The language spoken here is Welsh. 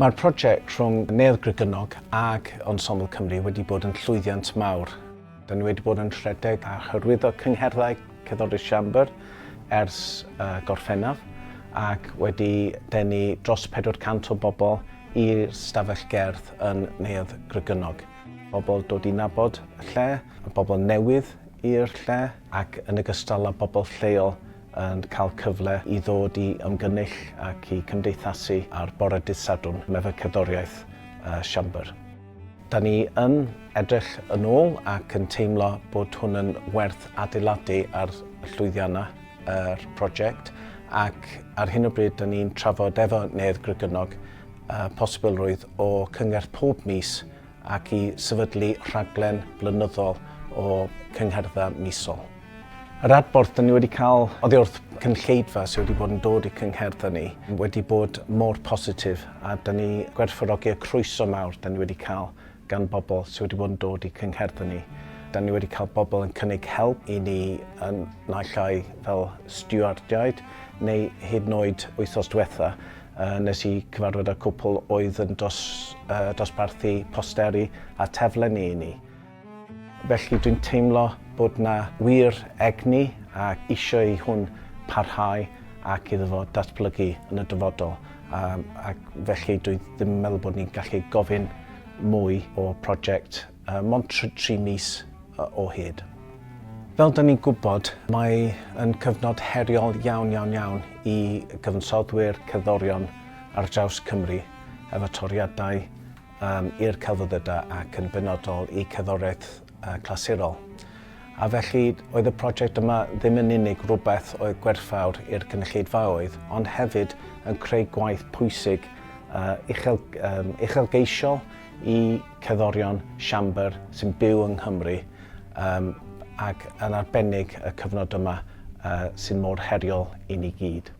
Mae'r prosiect rhwng Neuadd Gregynog ag Ensembl Cymru wedi bod yn llwyddiant mawr. Da ni wedi bod yn rhedeg a hyrwyddo cyngherdau cerddoriaeth siambr ers gorffennaf ac wedi denu dros 400 o bobl i'r stafell gerdd yn Neuadd Gregynog. Bobl dod i nabod y lle, bobl newydd i'r lle ac yn ogystal â bobl lleol yn cael cyfle i ddod i ymgynnull ac i cymdeithasu ar bore dydd Sadwrn efo cerddoriaeth siambr. Da ni yn edrych yn ôl ac yn teimlo bod hwn yn werth adeiladu ar y llwyddiannau yr prosiect ac ar hyn o bryd da ni'n trafod efo Neuadd Gregynog posibilrwydd o cyngerdd pob mis ac i sefydlu rhaglen blynyddol o cyngherdau misol. Yr adborth da ni wedi cael oddi wrth cynulleidfa sydd wedi bod yn dod i cyngherdau ni wedi bod mor positif a da ni gwerthfawrogi y croeso mawr da ni wedi cael gan bobl sydd wedi bod yn dod i cyngherdau ni. Da ni wedi cael bobl yn cynnig help i ni yn naill ai fel stiwardiaid neu hyd yn oed wythnos diwetha nes i cyfarfod â cwpl oedd yn dosbarthu posteri a teflenni i ni. Felly dwi'n teimlo bod na wir egni ac eisiau i hwn parhau ac iddo fo datblygu yn y dyfodol. Ac felly dwi ddim yn meddwl bod ni'n gallu gofyn mwy o prosiect mond 3 mis o hyd. Fel da ni'n gwybod, mae yn cyfnod heriol iawn i gyfansoddwyr cerddorion ar draws Cymru efo toriadau i'r celfyddydau ac yn benodol i cerddoriaeth clasurol. A felly oedd y prosiect yma ddim yn unig rhywbeth oedd gwerthfawr i'r cynulleidfaoedd, ond hefyd yn creu gwaith pwysig uchelgeisiol i cerddorion siambr sy'n byw yng Nghymru ac yn arbennig y cyfnod yma sy'n mor heriol i ni gyd.